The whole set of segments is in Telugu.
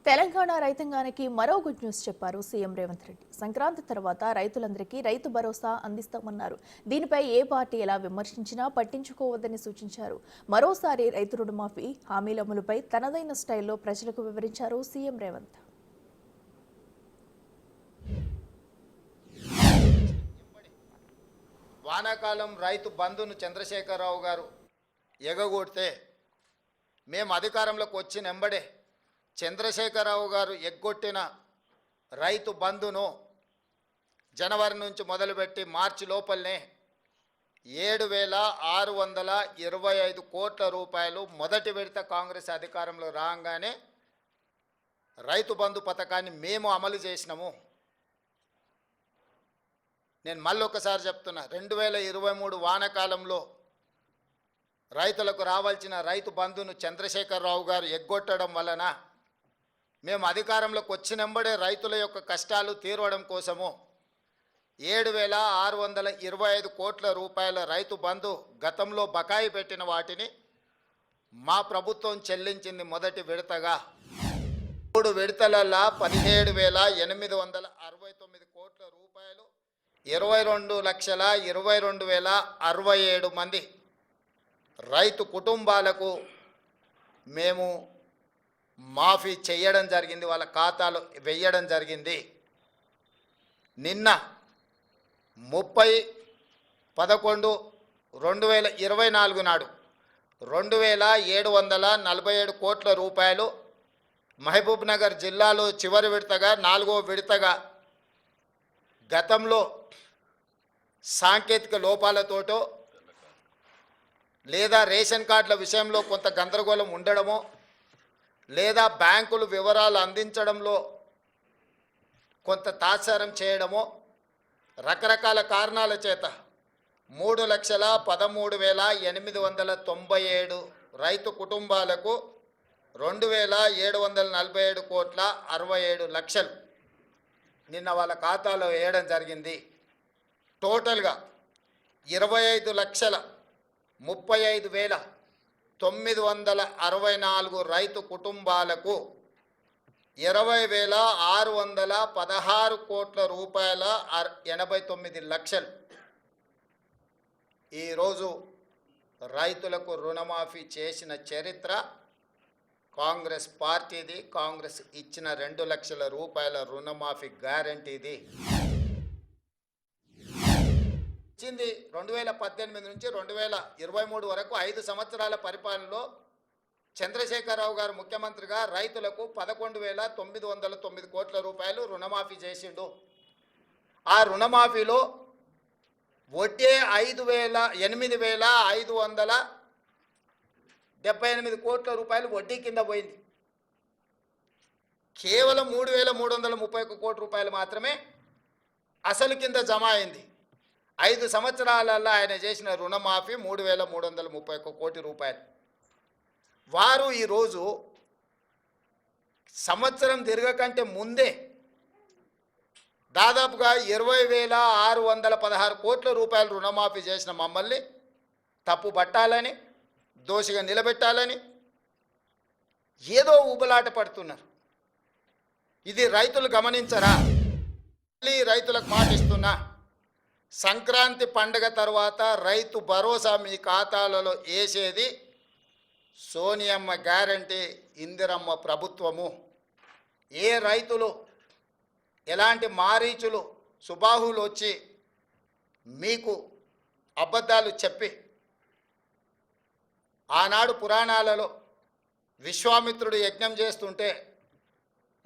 తెలంగాణ రైతాంగానికి మరో గుడ్ న్యూస్ చెప్పారు సీఎం రేవంత్ రెడ్డి. సంక్రాంతి తర్వాత రైతులందరికీ రైతు భరోసా అందిస్తామన్నారు. దీనిపై ఏ పార్టీ ఎలా విమర్శించినా పట్టించుకోవద్దని సూచించారు. మరోసారి రైతు రుణమాఫీ హామీల అమలుపై తనదైన స్టైల్లో ప్రజలకు వివరించారు సీఎం రేవంత్. వానాకాలం రైతు బంధును చంద్రశేఖరరావు గారు ఎగగొడితే మేము అధికారంలోకి వచ్చిన వెంబడే చంద్రశేఖరరావు గారు ఎగ్గొట్టిన రైతు బంధును జనవరి నుంచి మొదలుపెట్టి మార్చి లోపలనే 7,625 కోట్ల రూపాయలు మొదటి విడత కాంగ్రెస్ అధికారంలో రాగానే రైతు బంధు పథకాన్ని మేము అమలు చేసినాము. నేను మళ్ళొకసారి చెప్తున్నా, 2023 వానాకాలంలో రైతులకు రావాల్సిన రైతు బంధును చంద్రశేఖరరావు గారు ఎగ్గొట్టడం వలన మేము అధికారంలోకి వచ్చినంబడే రైతుల యొక్క కష్టాలు తీరవడం కోసము 7,625 కోట్ల రూపాయల రైతు బంధు గతంలో బకాయి పెట్టిన వాటిని మా ప్రభుత్వం చెల్లించింది. మొదటి విడతగా 3 విడతలలో 17,869 కోట్ల రూపాయలు 22,22,067 మంది రైతు కుటుంబాలకు మేము మాఫీ చేయడం జరిగింది, వాళ్ళ ఖాతాలో వేయడం జరిగింది. నిన్న 30/11/2024 నాడు 2,747 కోట్ల రూపాయలు మహబూబ్ నగర్ జిల్లాలో చివరి విడతగా 4వ విడతగా గతంలో సాంకేతిక లోపాలతోటో లేదా రేషన్ కార్డుల విషయంలో కొంత గందరగోళం ఉండడమో లేదా బ్యాంకులు వివరాలు అందించడంలో కొంత తాత్సారం చేయడమో రకరకాల కారణాల చేత 3,13,897 రైతు కుటుంబాలకు 2,747 కోట్ల 67 లక్షలు నిన్న వాళ్ళ ఖాతాలో వేయడం జరిగింది. టోటల్గా 25,35,964 రైతు కుటుంబాలకు 20,616 కోట్ల రూపాయల 89 లక్షలు ఈరోజు రైతులకు రుణమాఫీ చేసిన చరిత్ర కాంగ్రెస్ పార్టీది. కాంగ్రెస్ ఇచ్చిన 2 లక్షల రూపాయల రుణమాఫీ గ్యారంటీది. ఇచ్చింది 2018 నుంచి 2023 వరకు 5 సంవత్సరాల పరిపాలనలో చంద్రశేఖరరావు గారు ముఖ్యమంత్రిగా రైతులకు 11,909 కోట్ల రూపాయలు రుణమాఫీ చేసిండు. ఆ రుణమాఫీలో వడ్డీ 8,578 కోట్ల రూపాయలు వడ్డీ కింద పోయింది. కేవలం 3,331 కోట్ల రూపాయలు మాత్రమే అసలు కింద జమ అయింది. 5 సంవత్సరాలలో ఆయన చేసిన రుణమాఫీ 3,331 కోటి రూపాయలు. వారు ఈరోజు సంవత్సరం తిరగకంటే ముందే దాదాపుగా 20,616 కోట్ల రూపాయలు రుణమాఫీ చేసిన మమ్మల్ని తప్పు పట్టాలని, దోషిగా నిలబెట్టాలని ఏదో ఊబలాట పడుతున్నారు. ఇది రైతులు గమనించరా? రైతులకు మాటిస్తున్నా, సంక్రాంతి పండుగ తర్వాత రైతు భరోసా మీ ఖాతాలలో వేసేది సోనియమ్మ గ్యారంటీ, ఇందిరమ్మ ప్రభుత్వము. ఏ రైతులు ఎలాంటి మారీచులు సుబాహులు వచ్చి మీకు అబద్ధాలు చెప్పి ఆనాడు పురాణాలలో విశ్వామిత్రుడు యజ్ఞం చేస్తుంటే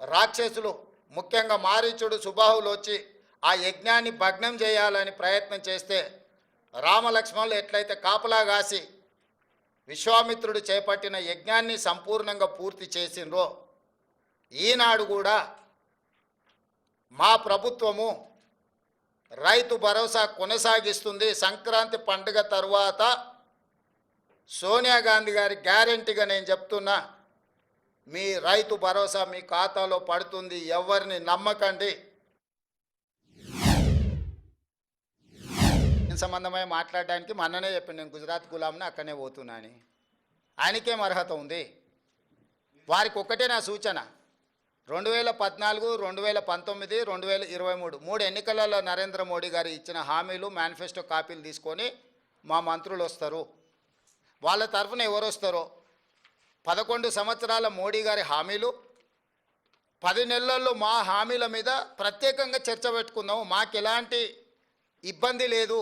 రాక్షసులు ముఖ్యంగా మారీచుడు సుబాహులు వచ్చి ఆ యజ్ఞాన్ని భగ్నం చేయాలని ప్రయత్నం చేస్తే రామలక్ష్మణులు ఎట్లయితే కాపలా కాసి విశ్వామిత్రుడు చేపట్టిన యజ్ఞాన్ని సంపూర్ణంగా పూర్తి చేసిండ్రో ఈనాడు కూడా మా ప్రభుత్వము రైతు భరోసా కొనసాగిస్తుంది. సంక్రాంతి పండుగ తరువాత సోనియా గాంధీ గారి గ్యారెంటీగా నేను చెప్తున్నా, మీ రైతు భరోసా మీ ఖాతాలో పడుతుంది. ఎవరిని నమ్మకండి. సంబంధమై మాట్లాడడానికి మొన్ననే చెప్పండి, నేను గుజరాత్ గులాంని అక్కడనే పోతున్నా అని. ఆయనకేం అర్హత ఉంది? వారికి ఒక్కటే నా సూచన, 2014, 2019, 2023 3 ఎన్నికలలో నరేంద్ర మోడీ గారు ఇచ్చిన హామీలు మేనిఫెస్టో కాపీలు తీసుకొని మా మంత్రులు వస్తారు. వాళ్ళ తరఫున ఎవరు వస్తారో 11 సంవత్సరాల మోడీ గారి హామీలు 10 నెలల్లో మా హామీల మీద ప్రత్యేకంగా చర్చ పెట్టుకుందాము. మాకు ఎలాంటి ఇబ్బంది లేదు.